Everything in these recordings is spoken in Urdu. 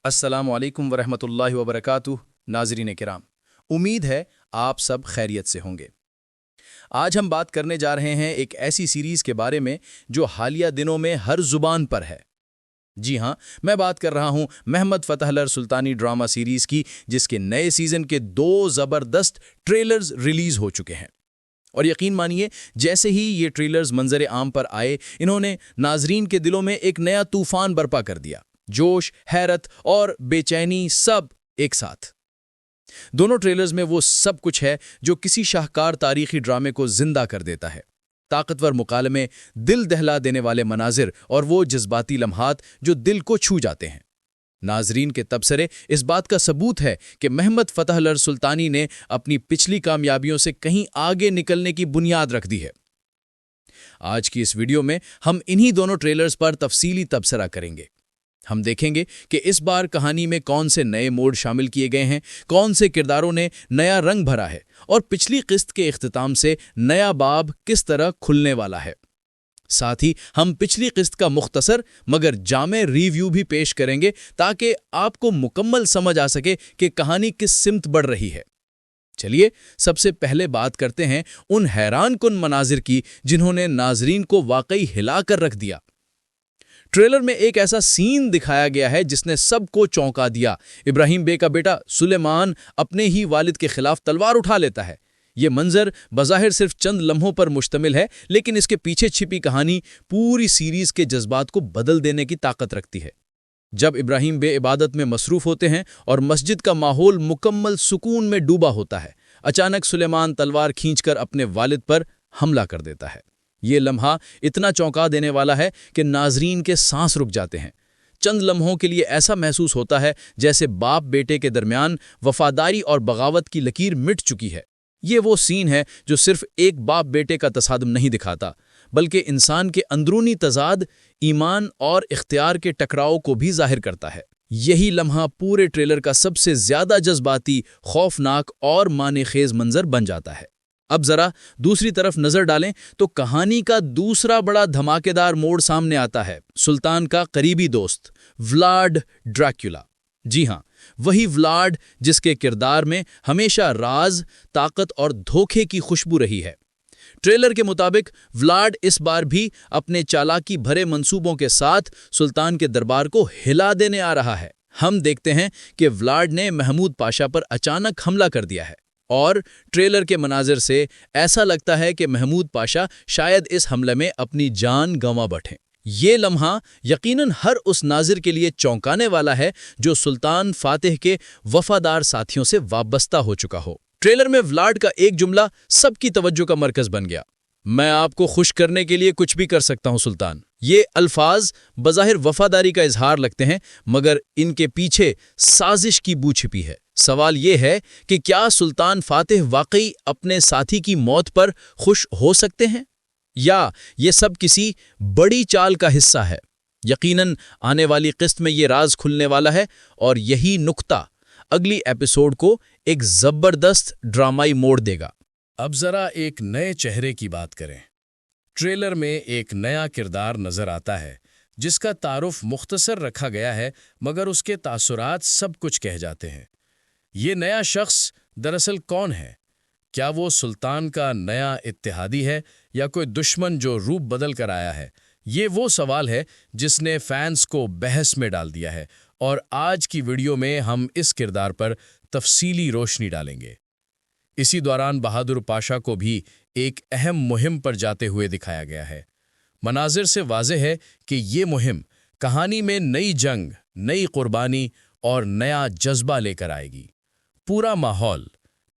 السلام علیکم ورحمۃ اللہ وبرکاتہ۔ ناظرین کرام، امید ہے آپ سب خیریت سے ہوں گے۔ آج ہم بات کرنے جا رہے ہیں ایک ایسی سیریز کے بارے میں جو حالیہ دنوں میں ہر زبان پر ہے۔ جی ہاں، میں بات کر رہا ہوں محمد فتح الر سلطانی ڈرامہ سیریز کی، جس کے نئے سیزن کے 2 زبردست ٹریلرز ریلیز ہو چکے ہیں۔ اور یقین مانیے، جیسے ہی یہ ٹریلرز منظر عام پر آئے، انہوں نے ناظرین کے دلوں میں ایک نیا طوفان برپا کر دیا۔ جوش، حیرت اور بے چینی سب ایک ساتھ۔ دونوں ٹریلرز میں وہ سب کچھ ہے جو کسی شاہکار تاریخی ڈرامے کو زندہ کر دیتا ہے۔ طاقتور مکالمے، دل دہلا دینے والے مناظر اور وہ جذباتی لمحات جو دل کو چھو جاتے ہیں۔ ناظرین کے تبصرے اس بات کا ثبوت ہے کہ محمد فتح الر سلطانی نے اپنی پچھلی کامیابیوں سے کہیں آگے نکلنے کی بنیاد رکھ دی ہے۔ آج کی اس ویڈیو میں ہم انہی دونوں ٹریلرز پر تفصیلی تبصرہ کریں گے۔ ہم دیکھیں گے کہ اس بار کہانی میں کون سے نئے موڈ شامل کیے گئے ہیں، کون سے کرداروں نے نیا رنگ بھرا ہے، اور پچھلی قسط کے اختتام سے نیا باب کس طرح کھلنے والا ہے۔ ساتھ ہی ہم پچھلی قسط کا مختصر مگر جامع ریویو بھی پیش کریں گے تاکہ آپ کو مکمل سمجھ آ سکے کہ کہانی کس سمت بڑھ رہی ہے۔ چلیے سب سے پہلے بات کرتے ہیں ان حیران کن مناظر کی جنہوں نے ناظرین کو واقعی ہلا کر رکھ دیا۔ ٹریلر میں ایک ایسا سین دکھایا گیا ہے جس نے سب کو چونکا دیا۔ ابراہیم بے کا بیٹا سلیمان اپنے ہی والد کے خلاف تلوار اٹھا لیتا ہے۔ یہ منظر بظاہر صرف چند لمحوں پر مشتمل ہے، لیکن اس کے پیچھے چھپی کہانی پوری سیریز کے جذبات کو بدل دینے کی طاقت رکھتی ہے۔ جب ابراہیم بے عبادت میں مصروف ہوتے ہیں اور مسجد کا ماحول مکمل سکون میں ڈوبا ہوتا ہے، اچانک سلیمان تلوار کھینچ کر اپنے والد پر حملہ کر دیتا ہے۔ یہ لمحہ اتنا چونکا دینے والا ہے کہ ناظرین کے سانس رک جاتے ہیں۔ چند لمحوں کے لیے ایسا محسوس ہوتا ہے جیسے باپ بیٹے کے درمیان وفاداری اور بغاوت کی لکیر مٹ چکی ہے۔ یہ وہ سین ہے جو صرف ایک باپ بیٹے کا تصادم نہیں دکھاتا، بلکہ انسان کے اندرونی تضاد، ایمان اور اختیار کے ٹکراؤ کو بھی ظاہر کرتا ہے۔ یہی لمحہ پورے ٹریلر کا سب سے زیادہ جذباتی، خوفناک اور معنی خیز منظر بن جاتا ہے۔ اب ذرا دوسری طرف نظر ڈالیں تو کہانی کا دوسرا بڑا دھماکے دار موڑ سامنے آتا ہے۔ سلطان کا قریبی دوست ولاڈ ڈریکولا۔ جی ہاں، وہی ولاڈ جس کے کردار میں ہمیشہ راز، طاقت اور دھوکے کی خوشبو رہی ہے۔ ٹریلر کے مطابق ولاڈ اس بار بھی اپنے چالاکی بھرے منصوبوں کے ساتھ سلطان کے دربار کو ہلا دینے آ رہا ہے۔ ہم دیکھتے ہیں کہ ولاڈ نے محمود پاشا پر اچانک حملہ کر دیا ہے، اور ٹریلر کے مناظر سے ایسا لگتا ہے کہ محمود پاشا شاید اس حملے میں اپنی جان گنوا بیٹھیں۔ یہ لمحہ یقیناً ہر اس ناظر کے لیے چونکانے والا ہے جو سلطان فاتح کے وفادار ساتھیوں سے وابستہ ہو چکا ہو۔ ٹریلر میں ولاڈ کا ایک جملہ سب کی توجہ کا مرکز بن گیا: میں آپ کو خوش کرنے کے لیے کچھ بھی کر سکتا ہوں سلطان۔ یہ الفاظ بظاہر وفاداری کا اظہار لگتے ہیں، مگر ان کے پیچھے سازش کی بو چھپی ہے۔ سوال یہ ہے کہ کیا سلطان فاتح واقعی اپنے ساتھی کی موت پر خوش ہو سکتے ہیں، یا یہ سب کسی بڑی چال کا حصہ ہے؟ یقیناً آنے والی قسط میں یہ راز کھلنے والا ہے، اور یہی نقطہ اگلی ایپیسوڈ کو ایک زبردست ڈرامائی موڑ دے گا۔ اب ذرا ایک نئے چہرے کی بات کریں۔ ٹریلر میں ایک نیا کردار نظر آتا ہے جس کا تعارف مختصر رکھا گیا ہے، مگر اس کے تاثرات سب کچھ کہہ جاتے ہیں۔ یہ نیا شخص دراصل کون ہے؟ کیا وہ سلطان کا نیا اتحادی ہے، یا کوئی دشمن جو روپ بدل کر آیا ہے؟ یہ وہ سوال ہے جس نے فینس کو بحث میں ڈال دیا ہے، اور آج کی ویڈیو میں ہم اس کردار پر تفصیلی روشنی ڈالیں گے۔ اسی دوران بہادر پاشا کو بھی ایک اہم مہم پر جاتے ہوئے دکھایا گیا ہے۔ مناظر سے واضح ہے کہ یہ مہم کہانی میں نئی جنگ، نئی قربانی اور نیا جذبہ لے کر آئے گی۔ پورا ماحول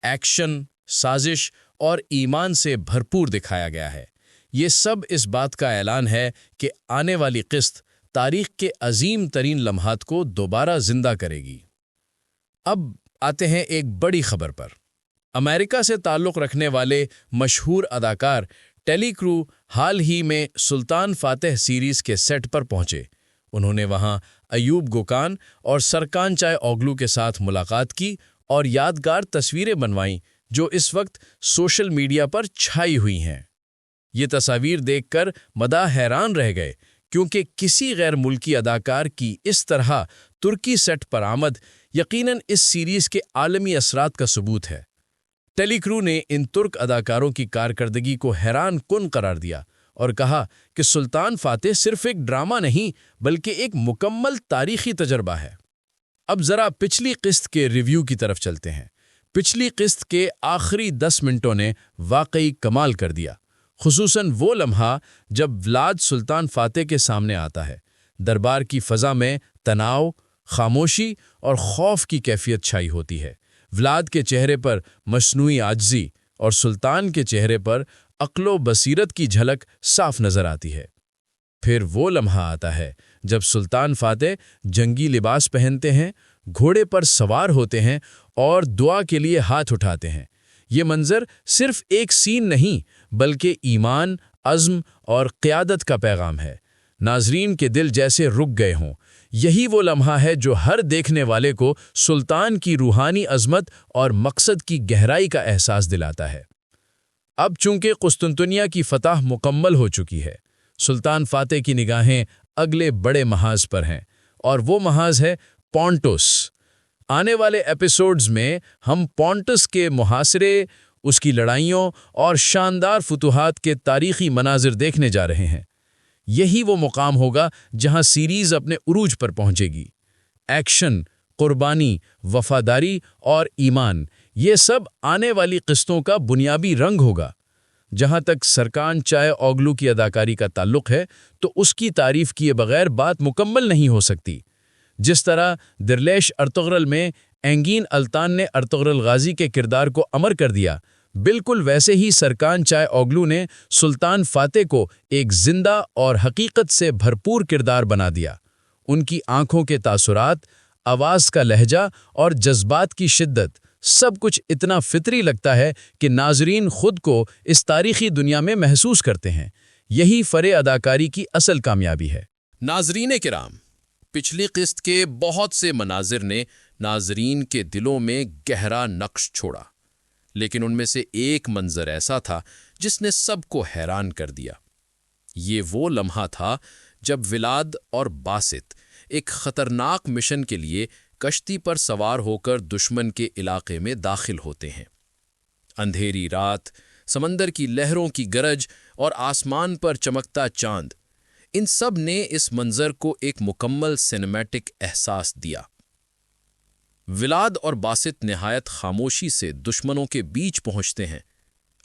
ایکشن، سازش اور ایمان سے بھرپور دکھایا گیا ہے۔ یہ سب اس بات کا اعلان ہے کہ آنے والی قسط تاریخ کے عظیم ترین لمحات کو دوبارہ زندہ کرے گی۔ اب آتے ہیں ایک بڑی خبر پر۔ امریکہ سے تعلق رکھنے والے مشہور اداکار ٹیلی کرو حال ہی میں سلطان فاتح سیریز کے سیٹ پر پہنچے۔ انہوں نے وہاں ایوب گوکان اور سرکان چائے اوگلو کے ساتھ ملاقات کی اور یادگار تصویریں بنوائیں جو اس وقت سوشل میڈیا پر چھائی ہوئی ہیں۔ یہ تصاویر دیکھ کر مداح حیران رہ گئے، کیونکہ کسی غیر ملکی اداکار کی اس طرح ترکی سیٹ پر آمد یقیناً اس سیریز کے عالمی اثرات کا ثبوت ہے۔ ٹیلی کرو نے ان ترک اداکاروں کی کارکردگی کو حیران کن قرار دیا اور کہا کہ سلطان فاتح صرف ایک ڈرامہ نہیں بلکہ ایک مکمل تاریخی تجربہ ہے۔ اب ذرا پچھلی قسط کے ریویو کی طرف چلتے ہیں۔ پچھلی قسط کے آخری 10 منٹوں نے واقعی کمال کر دیا، خصوصاً وہ لمحہ جب ولاد سلطان فاتح کے سامنے آتا ہے۔ دربار کی فضا میں تناؤ، خاموشی اور خوف کی کیفیت چھائی ہوتی ہے۔ ولاد کے چہرے پر مصنوعی عاجزی اور سلطان کے چہرے پر عقل و بصیرت کی جھلک صاف نظر آتی ہے۔ پھر وہ لمحہ آتا ہے جب سلطان فاتح جنگی لباس پہنتے ہیں، گھوڑے پر سوار ہوتے ہیں اور دعا کے لیے ہاتھ اٹھاتے ہیں۔ یہ منظر صرف ایک سین نہیں بلکہ ایمان، عزم اور قیادت کا پیغام ہے۔ ناظرین کے دل جیسے رک گئے ہوں۔ یہی وہ لمحہ ہے جو ہر دیکھنے والے کو سلطان کی روحانی عظمت اور مقصد کی گہرائی کا احساس دلاتا ہے۔ اب چونکہ قسطنطنیہ کی فتح مکمل ہو چکی ہے، سلطان فاتح کی نگاہیں اگلے بڑے محاذ پر ہیں، اور وہ محاذ ہے پونٹس۔ آنے والے ایپیسوڈز میں ہم پونٹس کے محاصرے، اس کی لڑائیوں اور شاندار فتوحات کے تاریخی مناظر دیکھنے جا رہے ہیں۔ یہی وہ مقام ہوگا جہاں سیریز اپنے عروج پر پہنچے گی۔ ایکشن، قربانی، وفاداری اور ایمان، یہ سب آنے والی قسطوں کا بنیادی رنگ ہوگا۔ جہاں تک سرکان چائے اوگلو کی اداکاری کا تعلق ہے تو اس کی تعریف کیے بغیر بات مکمل نہیں ہو سکتی۔ جس طرح درلیش ارطغرل میں اینگین التان نے ارطغرل غازی کے کردار کو امر کر دیا، بالکل ویسے ہی سرکان چائے اوگلو نے سلطان فاتح کو ایک زندہ اور حقیقت سے بھرپور کردار بنا دیا۔ ان کی آنکھوں کے تاثرات، آواز کا لہجہ اور جذبات کی شدت، سب کچھ اتنا فطری لگتا ہے کہ ناظرین خود کو اس تاریخی دنیا میں محسوس کرتے ہیں۔ یہی فرے اداکاری کی اصل کامیابی ہے۔ ناظرین کرام، پچھلی قسط کے بہت سے مناظر نے ناظرین کے دلوں میں گہرا نقش چھوڑا، لیکن ان میں سے ایک منظر ایسا تھا جس نے سب کو حیران کر دیا۔ یہ وہ لمحہ تھا جب ولاد اور باسط ایک خطرناک مشن کے لیے کشتی پر سوار ہو کر دشمن کے علاقے میں داخل ہوتے ہیں۔ اندھیری رات، سمندر کی لہروں کی گرج اور آسمان پر چمکتا چاند، ان سب نے اس منظر کو ایک مکمل سینیمیٹک احساس دیا۔ ولاد اور باسط نہایت خاموشی سے دشمنوں کے بیچ پہنچتے ہیں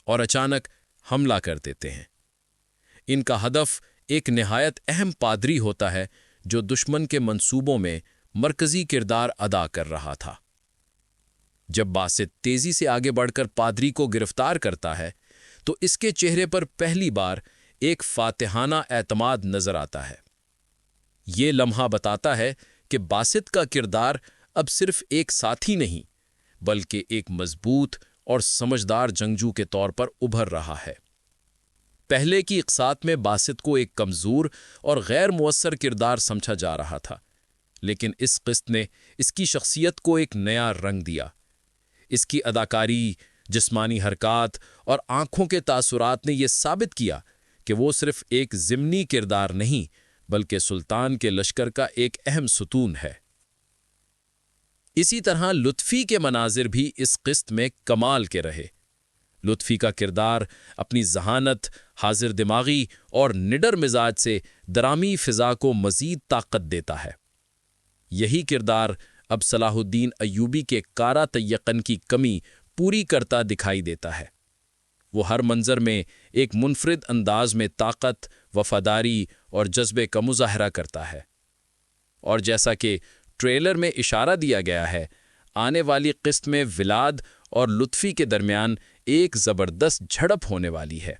اور اچانک حملہ کر دیتے ہیں۔ ان کا ہدف ایک نہایت اہم پادری ہوتا ہے جو دشمن کے منصوبوں میں مرکزی کردار ادا کر رہا تھا۔ جب باسط تیزی سے آگے بڑھ کر پادری کو گرفتار کرتا ہے تو اس کے چہرے پر پہلی بار ایک فاتحانہ اعتماد نظر آتا ہے۔ یہ لمحہ بتاتا ہے کہ باسط کا کردار اب صرف ایک ساتھی نہیں بلکہ ایک مضبوط اور سمجھدار جنگجو کے طور پر ابھر رہا ہے۔ پہلے کی اقساط میں باسط کو ایک کمزور اور غیر مؤثر کردار سمجھا جا رہا تھا، لیکن اس قسط نے اس کی شخصیت کو ایک نیا رنگ دیا۔ اس کی اداکاری، جسمانی حرکات اور آنکھوں کے تاثرات نے یہ ثابت کیا کہ وہ صرف ایک ضمنی کردار نہیں بلکہ سلطان کے لشکر کا ایک اہم ستون ہے۔ اسی طرح لطفی کے مناظر بھی اس قسط میں کمال کے رہے۔ لطفی کا کردار اپنی ذہانت، حاضر دماغی اور نڈر مزاج سے درامی فضا کو مزید طاقت دیتا ہے۔ یہی کردار اب صلاح الدین ایوبی کے کارا تیقن کی کمی پوری کرتا دکھائی دیتا ہے۔ وہ ہر منظر میں ایک منفرد انداز میں طاقت، وفاداری اور جذبے کا مظاہرہ کرتا ہے۔ اور جیسا کہ ٹریلر میں اشارہ دیا گیا ہے، آنے والی قسط میں ولاد اور لطفی کے درمیان ایک زبردست جھڑپ ہونے والی ہے۔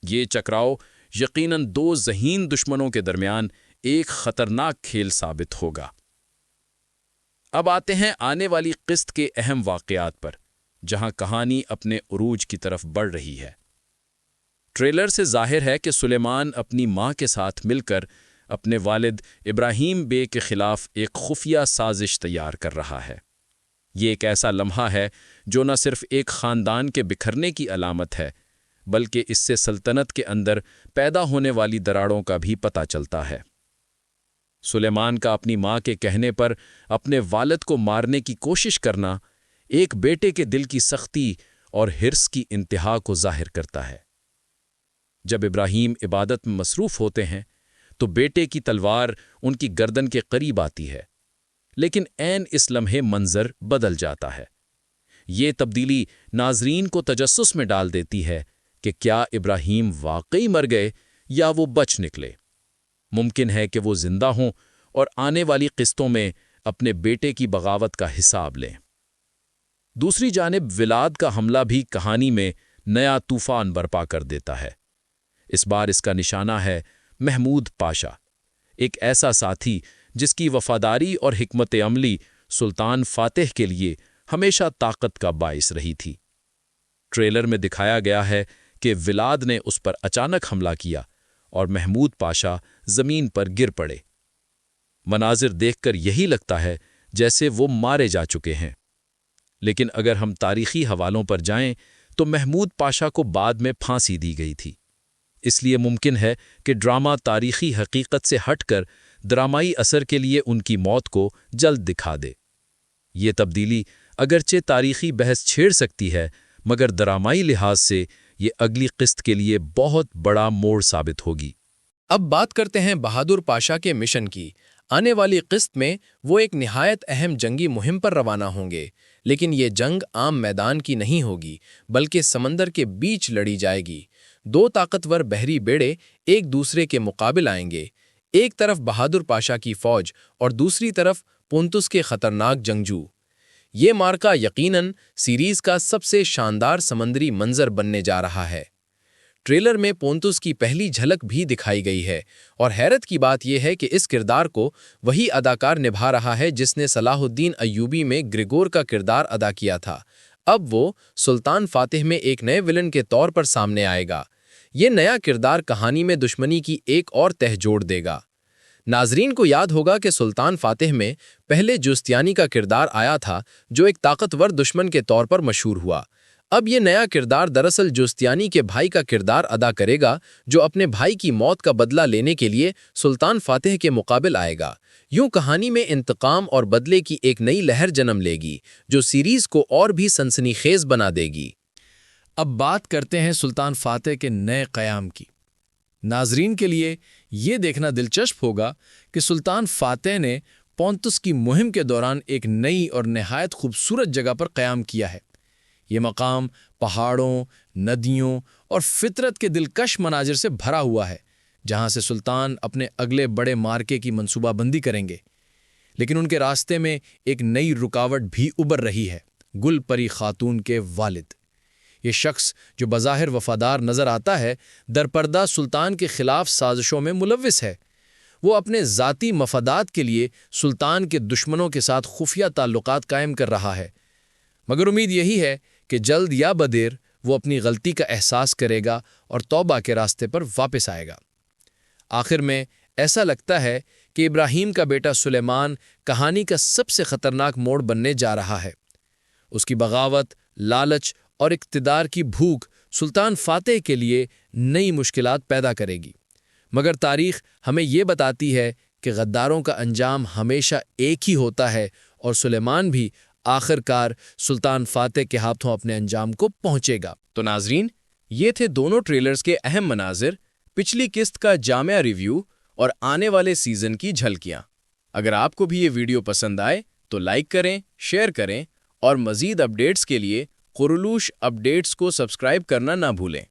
یہ چکراؤ یقیناً دو ذہین دشمنوں کے درمیان ایک خطرناک کھیل ثابت ہوگا۔ اب آتے ہیں آنے والی قسط کے اہم واقعات پر، جہاں کہانی اپنے عروج کی طرف بڑھ رہی ہے۔ ٹریلر سے ظاہر ہے کہ سلیمان اپنی ماں کے ساتھ مل کر اپنے والد ابراہیم بے کے خلاف ایک خفیہ سازش تیار کر رہا ہے۔ یہ ایک ایسا لمحہ ہے جو نہ صرف ایک خاندان کے بکھرنے کی علامت ہے بلکہ اس سے سلطنت کے اندر پیدا ہونے والی دراڑوں کا بھی پتہ چلتا ہے۔ سلیمان کا اپنی ماں کے کہنے پر اپنے والد کو مارنے کی کوشش کرنا ایک بیٹے کے دل کی سختی اور حرص کی انتہا کو ظاہر کرتا ہے۔ جب ابراہیم عبادت میں مصروف ہوتے ہیں تو بیٹے کی تلوار ان کی گردن کے قریب آتی ہے، لیکن عین اس لمحے منظر بدل جاتا ہے۔ یہ تبدیلی ناظرین کو تجسس میں ڈال دیتی ہے کہ کیا ابراہیم واقعی مر گئے یا وہ بچ نکلے۔ ممکن ہے کہ وہ زندہ ہوں اور آنے والی قسطوں میں اپنے بیٹے کی بغاوت کا حساب لیں۔ دوسری جانب ولاد کا حملہ بھی کہانی میں نیا طوفان برپا کر دیتا ہے۔ اس بار اس کا نشانہ ہے محمود پاشا، ایک ایسا ساتھی جس کی وفاداری اور حکمت عملی سلطان فاتح کے لیے ہمیشہ طاقت کا باعث رہی تھی۔ ٹریلر میں دکھایا گیا ہے کہ ولاد نے اس پر اچانک حملہ کیا اور محمود پاشا زمین پر گر پڑے۔ مناظر دیکھ کر یہی لگتا ہے جیسے وہ مارے جا چکے ہیں، لیکن اگر ہم تاریخی حوالوں پر جائیں تو محمود پاشا کو بعد میں پھانسی دی گئی تھی۔ اس لیے ممکن ہے کہ ڈرامہ تاریخی حقیقت سے ہٹ کر ڈرامائی اثر کے لیے ان کی موت کو جلد دکھا دے۔ یہ تبدیلی اگرچہ تاریخی بحث چھیڑ سکتی ہے، مگر ڈرامائی لحاظ سے یہ اگلی قسط کے لیے بہت بڑا موڑ ثابت ہوگی۔ اب بات کرتے ہیں بہادر پاشا کے مشن کی۔ آنے والی قسط میں وہ ایک نہایت اہم جنگی مہم پر روانہ ہوں گے، لیکن یہ جنگ عام میدان کی نہیں ہوگی بلکہ سمندر کے بیچ لڑی جائے گی۔ دو طاقتور بحری بیڑے ایک دوسرے کے مقابل آئیں گے، ایک طرف بہادر پاشا کی فوج اور دوسری طرف پونتس کے خطرناک جنگجو۔ یہ مارکا یقیناً سیریز کا سب سے شاندار سمندری منظر بننے جا رہا ہے۔ ٹریلر میں پونتس کی پہلی جھلک بھی دکھائی گئی ہے، اور حیرت کی بات یہ ہے کہ اس کردار کو وہی اداکار نبھا رہا ہے جس نے صلاح الدین ایوبی میں گریگور کا کردار ادا کیا تھا۔ اب وہ سلطان فاتح میں ایک نئے ولن کے طور پر سامنے آئے گا۔ یہ نیا کردار کہانی میں دشمنی کی ایک اور تہہ جوڑ دے گا۔ ناظرین کو یاد ہوگا کہ سلطان فاتح میں پہلے جوستیانی کا کردار آیا تھا جو ایک طاقتور دشمن کے طور پر مشہور ہوا۔ اب یہ نیا کردار دراصل جوستیانی کے بھائی کا کردار ادا کرے گا جو اپنے بھائی کی موت کا بدلہ لینے کے لیے سلطان فاتح کے مقابل آئے گا۔ یوں کہانی میں انتقام اور بدلے کی ایک نئی لہر جنم لے گی جو سیریز کو اور بھی سنسنی خیز بنا دے گی۔ اب بات کرتے ہیں سلطان فاتح کے نئے قیام کی۔ ناظرین کے لیے یہ دیکھنا دلچسپ ہوگا کہ سلطان فاتح نے پونتس کی مہم کے دوران ایک نئی اور نہایت خوبصورت جگہ پر قیام کیا ہے۔ یہ مقام پہاڑوں، ندیوں اور فطرت کے دلکش مناظر سے بھرا ہوا ہے، جہاں سے سلطان اپنے اگلے بڑے مارکے کی منصوبہ بندی کریں گے۔ لیکن ان کے راستے میں ایک نئی رکاوٹ بھی ابھر رہی ہے: گل پری خاتون کے والد۔ یہ شخص جو بظاہر وفادار نظر آتا ہے، درپردہ سلطان کے خلاف سازشوں میں ملوث ہے۔ وہ اپنے ذاتی مفادات کے لیے سلطان کے دشمنوں کے ساتھ خفیہ تعلقات قائم کر رہا ہے، مگر امید یہی ہے کہ جلد یا بدیر وہ اپنی غلطی کا احساس کرے گا اور توبہ کے راستے پر واپس آئے گا۔ آخر میں ایسا لگتا ہے کہ ابراہیم کا بیٹا سلیمان کہانی کا سب سے خطرناک موڑ بننے جا رہا ہے۔ اس کی بغاوت، لالچ اور اقتدار کی بھوک سلطان فاتح کے لیے نئی مشکلات پیدا کرے گی، مگر تاریخ ہمیں یہ بتاتی ہے کہ غداروں کا انجام ہمیشہ ایک ہی ہوتا ہے، اور سلیمان بھی آخر کار سلطان فاتح کے ہاتھوں اپنے انجام کو پہنچے گا۔ تو ناظرین، یہ تھے دونوں ٹریلرز کے اہم مناظر، پچھلی قسط کا جامع ریویو اور آنے والے سیزن کی جھلکیاں۔ اگر آپ کو بھی یہ ویڈیو پسند آئے تو لائک کریں، شیئر کریں، اور مزید اپڈیٹس کے لیے قرولوش اپڈیٹس کو سبسکرائب کرنا نہ بھولیں۔